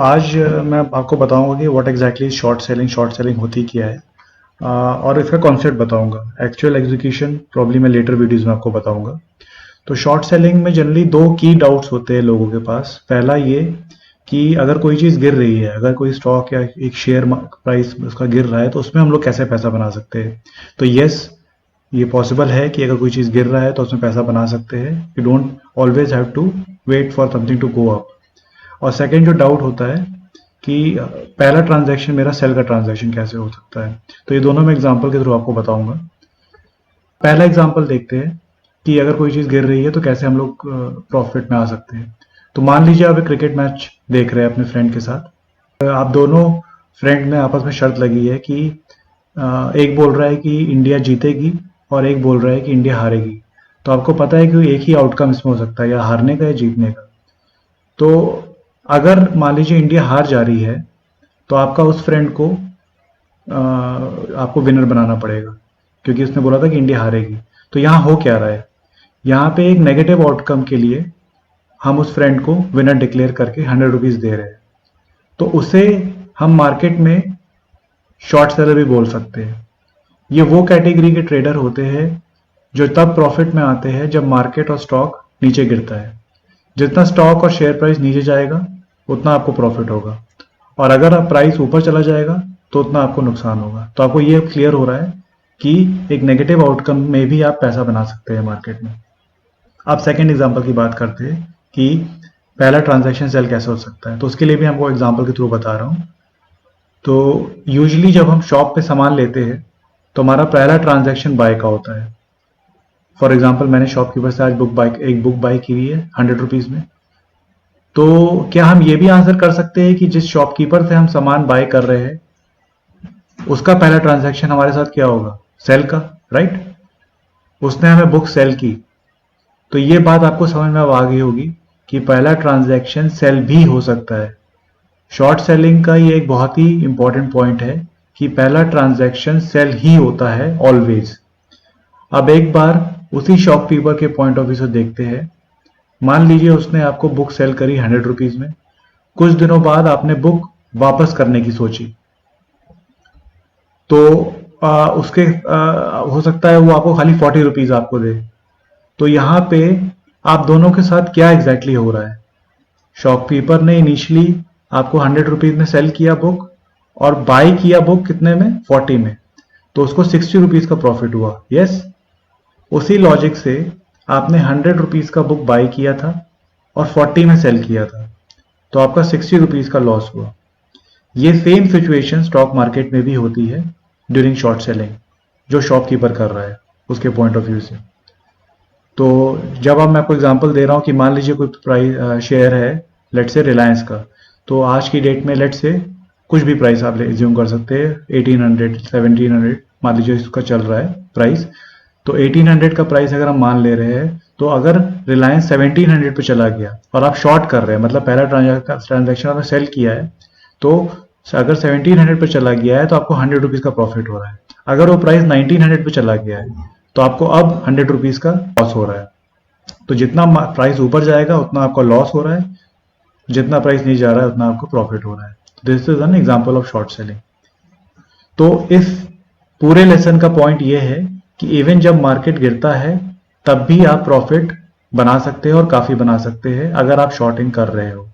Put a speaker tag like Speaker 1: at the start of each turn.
Speaker 1: आज मैं आपको बताऊंगा कि व्हाट एग्जैक्टली शॉर्ट सेलिंग होती क्या है। और इसका कॉन्सेप्ट बताऊंगा। एक्चुअल एग्जीक्यूशन प्रॉब्ली मैं लेटर वीडियोस में आपको बताऊंगा। तो शॉर्ट सेलिंग में जनरली दो की डाउट्स होते हैं लोगों के पास। पहला ये कि अगर कोई चीज़ गिर रही है, अगर कोई स्टॉक या एक शेयर प्राइस उसका गिर रहा है, तो उसमें हम लोग कैसे पैसा बना सकते हैं। तो यस, ये पॉसिबल है कि अगर कोई चीज़ गिर रहा है तो उसमें पैसा बना सकते हैं। You don't always have to wait for something to go up. और सेकंड जो डाउट होता है कि पहला ट्रांजैक्शन मेरा सेल का ट्रांजैक्शन कैसे हो सकता है। तो ये दोनों मैं एग्जांपल के थ्रू आपको बताऊंगा। पहला एग्जांपल देखते हैं कि अगर कोई चीज़ गिर रही है तो कैसे हम लोग प्रॉफिट में आ सकते हैं। तो मान लीजिए आप एक क्रिकेट मैच देख रहे हैं अपने फ्रेंड के साथ। आप दोनों फ्रेंड में आपस में शर्त लगी है कि एक बोल रहा है कि इंडिया जीतेगी और एक बोल रहा है कि इंडिया हारेगी। तो आपको पता है कि एक ही आउटकम इसमें हो सकता है, या हारने का या जीतने का। तो अगर मान लीजिए इंडिया हार जा रही है तो आपका उस फ्रेंड को आपको विनर बनाना पड़ेगा, क्योंकि उसने बोला था कि इंडिया हारेगी। तो यहाँ हो क्या रहा है, यहाँ पे एक नेगेटिव आउटकम के लिए हम उस फ्रेंड को विनर डिक्लेयर करके 100 रुपीज दे रहे हैं। तो उसे हम मार्केट में शॉर्ट सेलर भी बोल सकते हैं। ये वो कैटेगरी के ट्रेडर होते हैं जो तब प्रॉफिट में आते हैं जब मार्केट और स्टॉक नीचे गिरता है। जितना स्टॉक और शेयर प्राइस नीचे जाएगा उतना आपको प्रॉफिट होगा, और अगर आप प्राइस ऊपर चला जाएगा तो उतना आपको नुकसान होगा। तो आपको ये क्लियर हो रहा है कि एक नेगेटिव आउटकम में भी आप पैसा बना सकते हैं मार्केट में। अब सेकंड एग्जांपल की बात करते हैं कि पहला ट्रांजैक्शन सेल कैसे हो सकता है। तो उसके लिए भी हमको एग्जांपल के थ्रू बता रहा हूँ। तो यूजुअली जब हम शॉप पे सामान लेते हैं तो हमारा पहला ट्रांजैक्शन बाय का होता है। फॉर एग्जाम्पल मैंने शॉपकीपर से आज एक बुक बाय की हुई है 100 रुपीज में। तो क्या हम ये भी आंसर कर सकते हैं कि जिस शॉपकीपर से हम सामान बाय कर रहे हैं उसका पहला ट्रांजैक्शन हमारे साथ क्या होगा, सेल का, राइट। उसने हमें बुक सेल की। तो ये बात आपको समझ में अब आ गई होगी कि पहला ट्रांजैक्शन सेल भी हो सकता है। शॉर्ट सेलिंग का ये एक बहुत ही इंपॉर्टेंट पॉइंट है कि पहला ट्रांजैक्शन सेल ही होता है ऑलवेज। अब एक बार उसी शॉपकीपर के पॉइंट ऑफ व्यू से देखते हैं। मान लीजिए उसने आपको बुक सेल करी 100 रुपीज में। कुछ दिनों बाद आपने बुक वापस करने की सोची, तो उसके हो सकता है वो आपको खाली 40 रुपीज आपको दे। तो यहाँ पे आप दोनों के साथ क्या एग्जैक्टली हो रहा है, शॉपकीपर ने इनिशियली आपको 100 रुपीज में सेल किया बुक और बाय किया बुक कितने में, 40 में। तो उसको 60 रुपीज का प्रॉफिट हुआ। यस, उसी लॉजिक से आपने 100 रुपीज का बुक बाय किया था और 40 में सेल किया था, तो आपका 60 रुपीज का लॉस हुआ। ये सेम सिचुएशन स्टॉक मार्केट में भी होती है ड्यूरिंग शॉर्ट सेलिंग, जो शॉपकीपर कर रहा है उसके पॉइंट ऑफ व्यू से। तो जब अब मैं आपको एग्जांपल दे रहा हूं कि मान लीजिए कोई प्राइस शेयर है, लेट से रिलायंस का। तो आज की डेट में लेट से कुछ भी प्राइस आप एज्यूम कर सकते हैं, 1800 1700 मान लीजिए इसका चल रहा है प्राइस। तो 1800 का प्राइस अगर हम मान ले रहे हैं, तो अगर रिलायंस 1700 पे चला गया और आप शॉर्ट कर रहे हैं, मतलब पहला ट्रांजैक्शन आपने सेल किया है, तो अगर 1700 पे चला गया है तो आपको 100 रुपीज का प्रॉफिट हो रहा है। अगर वो प्राइस 1900 पे चला गया है तो आपको अब 100 रुपीज का लॉस हो रहा है। तो जितना प्राइस ऊपर जाएगा उतना आपका लॉस हो रहा है, जितना प्राइस नहीं जा रहा है उतना आपको प्रॉफिट हो रहा है। This is an example of short selling. तो इस पूरे लेसन का पॉइंट ये है कि इवन जब मार्केट गिरता है तब भी आप प्रॉफिट बना सकते हैं, और काफी बना सकते हैं अगर आप शॉर्टिंग कर रहे हो।